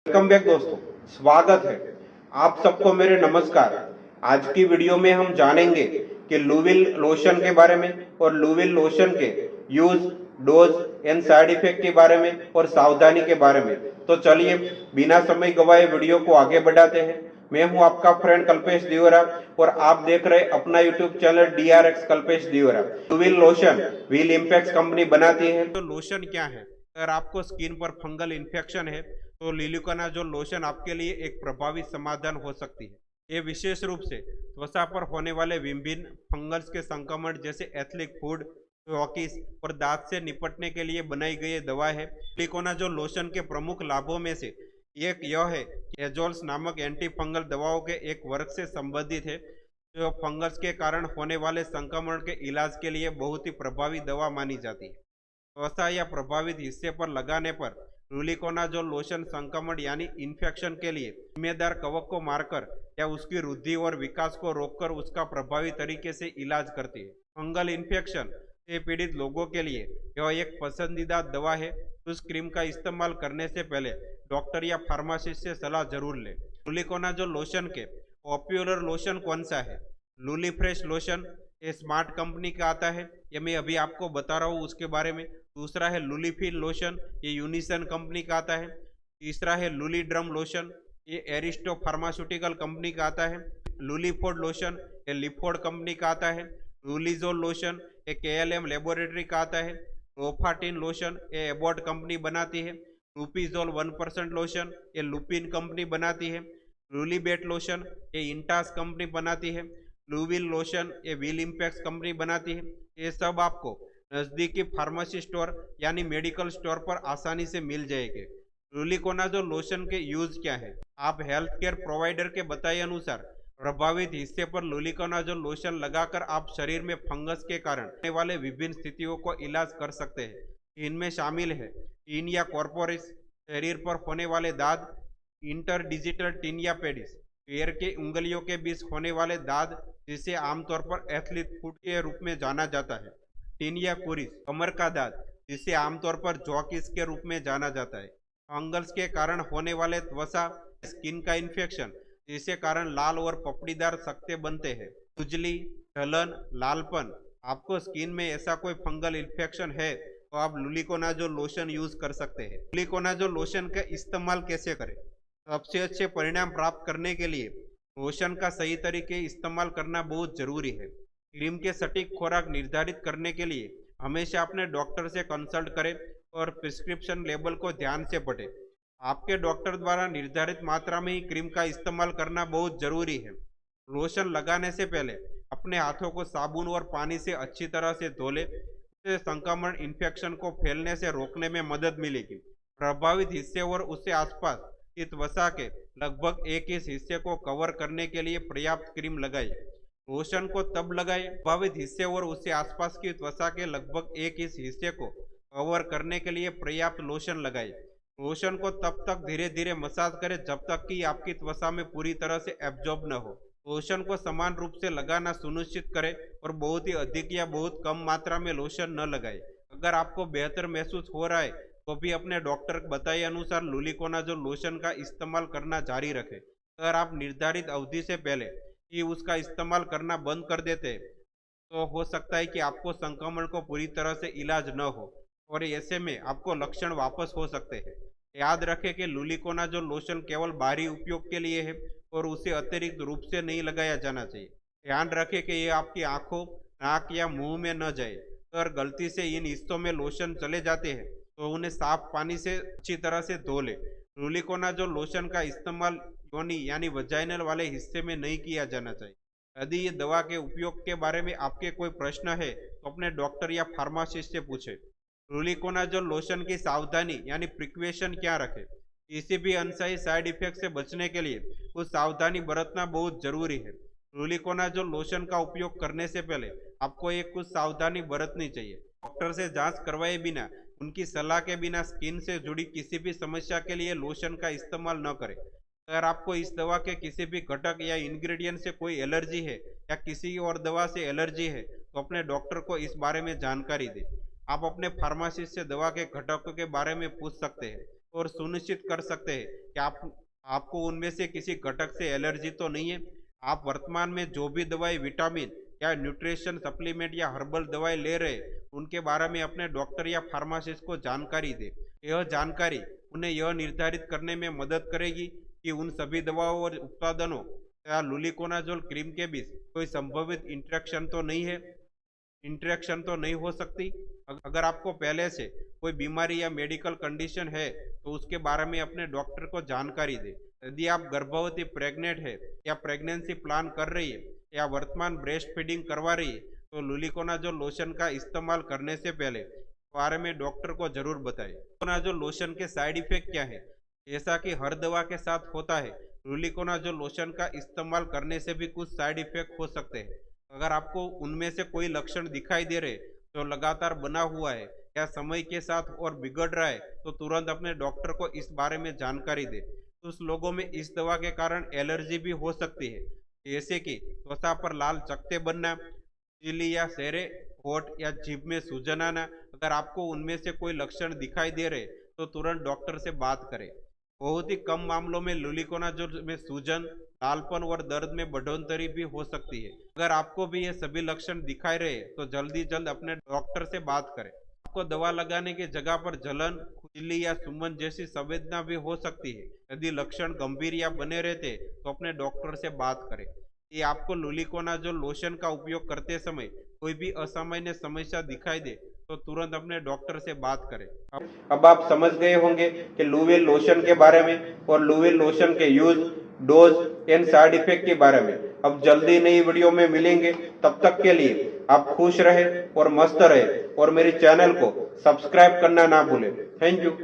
Welcome back दोस्तों, स्वागत है आप सबको मेरे नमस्कार। आज की वीडियो में हम जानेंगे कि लुविल लोशन के बारे में और लुविल लोशन के use, dose and side effect के बारे में और सावधानी के बारे में। तो चलिए बिना समय गवाए वीडियो को आगे बढ़ाते हैं। मैं हूं आपका फ्रेंड कल्पेश दियोरा और आप देख रहे अपना YouTube channel DRX Kalpesh Diyora. लुविल लोशन व्हील इम्पैक्ट कंपनी बनाती है। तो लोशन क्या है? अगर आपको स्किन पर फंगल इन्फेक्शन है तो लिलुकानाजोल लोशन आपके लिए एक प्रभावी समाधान हो सकती है। ये विशेष रूप से त्वचा पर होने वाले विभिन्न फंगल्स के संक्रमण जैसे एथनिक फूड, रॉकीज और दांत से निपटने के लिए बनाई गई दवा है। लिलुकानाजोल लोशन के प्रमुख लाभों में से एक यह है कि एजोल्स नामक एंटी फंगल दवाओं के एक वर्ग से संबंधित है जो फंगस के कारण होने वाले संक्रमण के इलाज के लिए बहुत ही प्रभावी दवा मानी जाती है। त्वचा या प्रभावित हिस्से पर लगाने पर लुलिकोनाजोल लोशन संक्रमण यानी इन्फेक्शन के लिए जिम्मेदार कवक को मारकर या उसकी वृद्धि और विकास को रोककर उसका प्रभावी तरीके से इलाज करती है। फंगल इन्फेक्शन से पीड़ित लोगों के लिए यह एक पसंदीदा दवा है। उस क्रीम का इस्तेमाल करने से पहले डॉक्टर या फार्मासिस्ट से सलाह जरूर लें। लुलिकोनाजोल लोशन के पॉपुलर लोशन कौन सा है? लुली फ्रेश लोशन, ये स्मार्ट कंपनी का आता है, ये मैं अभी आपको बता रहा हूँ उसके बारे में। दूसरा है लुलीफिन लोशन, ये यूनिसन कंपनी का आता है। तीसरा है लुली ड्रम लोशन, ये एरिस्टो फार्मास्यूटिकल कंपनी का आता है। लुलीफोर्ड लोशन, ये लिफोर्ड कंपनी का आता है। लुलीजोल लोशन, ये KLM लेबोरेटरी का आता है। रोफाटिन लोशन, ये एबॉट कंपनी बनाती है। लुपिजोल 1% लोशन, ये लुपिन कंपनी बनाती है। लुलीबेट लोशन, ये इंटास कंपनी बनाती है। लुविल लोशन, ये व्हील इम्पैक्ट कंपनी बनाती है। ये सब आपको नजदीकी फार्मेसी स्टोर यानी मेडिकल स्टोर पर आसानी से मिल जाएंगे। लुलिकोनाजोल लोशन के यूज क्या है? आप हेल्थ केयर प्रोवाइडर के बताए अनुसार प्रभावित हिस्से पर लुलिकोनाजोल लोशन लगाकर आप शरीर में फंगस के कारण होने वाले विभिन्न स्थितियों को इलाज कर सकते हैं। इनमें शामिल है टीनिया कॉर्पोरिस, शरीर पर होने वाले दाद, इंटरडिजिटल टीनिया पेडिस, पैर के उंगलियों के बीच होने वाले दाद जिसे आमतौर पर एथलीट फुट के रूप में जाना जाता है। टीनिया कुरिस, कमर का दाद जिसे आमतौर पर जॉकिस के रूप में जाना जाता है। फंगल्स के कारण होने वाले त्वचा स्किन का इन्फेक्शन जिसके कारण लाल और पपड़ीदार सक्ते बनते हैं। खुजली, जलन, लालपन, आपको स्किन में ऐसा कोई फंगल इन्फेक्शन है तो आप लुलिकोनाजोल लोशन यूज कर सकते हैं। लुलिकोनाजोल लोशन का इस्तेमाल कैसे करें? सबसे अच्छे परिणाम प्राप्त करने के लिए लोशन का सही तरीके इस्तेमाल करना बहुत जरूरी है। क्रीम के सटीक खुराक निर्धारित करने के लिए हमेशा अपने डॉक्टर से कंसल्ट करें और प्रिस्क्रिप्शन लेबल को ध्यान से पढ़ें। आपके डॉक्टर द्वारा निर्धारित मात्रा में ही क्रीम का इस्तेमाल करना बहुत जरूरी है। लोशन लगाने से पहले अपने हाथों को साबुन और पानी से अच्छी तरह से धो लें। इससे संक्रमण इन्फेक्शन को फैलने से रोकने में मदद मिलेगी। प्रभावित हिस्से और उसके आसपास की त्वचा के लगभग एक इस हिस्से को कवर करने के लिए पर्याप्त क्रीम लगाएं। लोशन को तब लगाएं प्रभावित हिस्से और उसके आसपास की त्वचा के लगभग एक इस हिस्से को कवर करने के लिए पर्याप्त लोशन लगाएं। लोशन को तब तक धीरे धीरे मसाज करें जब तक कि आपकी त्वचा में पूरी तरह से एब्जॉर्ब न हो। लोशन को समान रूप से लगाना सुनिश्चित करें और बहुत ही अधिक या बहुत कम मात्रा में लोशन न लगाएं। अगर आपको बेहतर महसूस हो रहा है तो भी अपने डॉक्टर बताए अनुसार लुलिकोनाजोल लोशन का इस्तेमाल करना जारी रखें। अगर आप निर्धारित अवधि से पहले ही उसका इस्तेमाल करना बंद कर देते हैं तो हो सकता है कि आपको संक्रमण को पूरी तरह से इलाज न हो और ऐसे में आपको लक्षण वापस हो सकते हैं। याद रखें कि लुलिकोनाजोल लोशन केवल बाहरी उपयोग के लिए है और उसे अतिरिक्त रूप से नहीं लगाया जाना चाहिए। ध्यान रखें कि ये आपकी आंखों, नाक या मुंह में न जाए। अगर गलती से इन हिस्सों में लोशन चले जाते हैं तो उन्हें साफ पानी से अच्छी तरह से धो लें। लुलिकोनाजोल लोशन का इस्तेमाल योनि यानी वजाइनल वाले हिस्से में नहीं किया जाना चाहिए। यदि ये दवा के उपयोग के बारे में आपके कोई प्रश्न है तो अपने डॉक्टर या फार्मासिस्ट से पूछें। लुलिकोनाजोल लोशन की सावधानी यानी प्रिकॉशन क्या रखें? किसी भी अनसही साइड इफेक्ट से बचने के लिए कुछ सावधानी बरतना बहुत जरूरी है। लुलिकोनाजोल लोशन का उपयोग करने से पहले आपको एक कुछ सावधानी बरतनी चाहिए। डॉक्टर से जांच करवाए बिना, उनकी सलाह के बिना स्किन से जुड़ी किसी भी समस्या के लिए लोशन का इस्तेमाल न करें। अगर आपको इस दवा के किसी भी घटक या इंग्रेडिएंट से कोई एलर्जी है या किसी और दवा से एलर्जी है तो अपने डॉक्टर को इस बारे में जानकारी दें। आप अपने फार्मासिस्ट से दवा के घटकों के बारे में पूछ सकते हैं और सुनिश्चित कर सकते हैं कि आपको उनमें से किसी घटक से एलर्जी तो नहीं है। आप वर्तमान में जो भी दवाई, विटामिन या न्यूट्रिशन सप्लीमेंट या हर्बल दवाई ले रहे हैं, उनके बारे में अपने डॉक्टर या फार्मासिस्ट को जानकारी दें। यह जानकारी उन्हें यह निर्धारित करने में मदद करेगी कि उन सभी दवाओं और उत्पादनों या लुलिकोनाजोल क्रीम के बीच कोई संभावित इंटरेक्शन तो नहीं हो सकती। अगर आपको पहले से कोई बीमारी या मेडिकल कंडीशन है तो उसके बारे में अपने डॉक्टर को जानकारी दें। यदि आप गर्भवती, प्रेग्नेंट है या प्रेगनेंसी प्लान कर रही है या वर्तमान ब्रेस्ट फीडिंग करवा रही है तो लुलिकोनाजोल लोशन का इस्तेमाल करने से पहले बारे में डॉक्टर को जरूर बताएं। लुलिकोनाजोल लोशन के साइड इफेक्ट क्या है? जैसा कि हर दवा के साथ होता है, लुलिकोनाजोल लोशन का इस्तेमाल करने से भी कुछ साइड इफेक्ट हो सकते हैं। अगर आपको उनमें से कोई लक्षण दिखाई दे रहे जो लगातार बना हुआ है या समय के साथ और बिगड़ रहा है तो तुरंत अपने डॉक्टर को इस बारे में जानकारी दें। कुछ लोगों में इस दवा के कारण एलर्जी भी हो सकती है, जैसे कि त्वचा पर लाल चकत्ते बनना, चीली या सेरे, होठ या जीभ में सूजन आना। अगर आपको उनमें से कोई लक्षण दिखाई दे रहे तो तुरंत डॉक्टर से बात करें। बहुत ही कम मामलों में लुलिकोनाजोल में सूजन, लालपन और दर्द में बढ़ोतरी भी हो सकती है। अगर आपको भी ये सभी लक्षण दिखाई रहे तो जल्द अपने डॉक्टर से बात करें। आपको दवा लगाने की जगह पर जलन, खुजली या सुमन जैसी संवेदना भी हो सकती है। यदि लक्षण गंभीर या बने रहते तो अपने डॉक्टर से बात करें। ये आपको लुलिकोनाजोल लोशन का उपयोग करते समय कोई भी असामान्य समस्या दिखाई दे तो तुरंत अपने डॉक्टर से बात करें। अब आप समझ गए होंगे कि लुविल लोशन के बारे में और लुविल लोशन के use, dose and side effect के बारे में। अब जल्दी नई वीडियो में मिलेंगे, तब तक के लिए आप खुश रहे और मस्त रहे और मेरे चैनल को सब्सक्राइब करना ना भूलें। Thank you.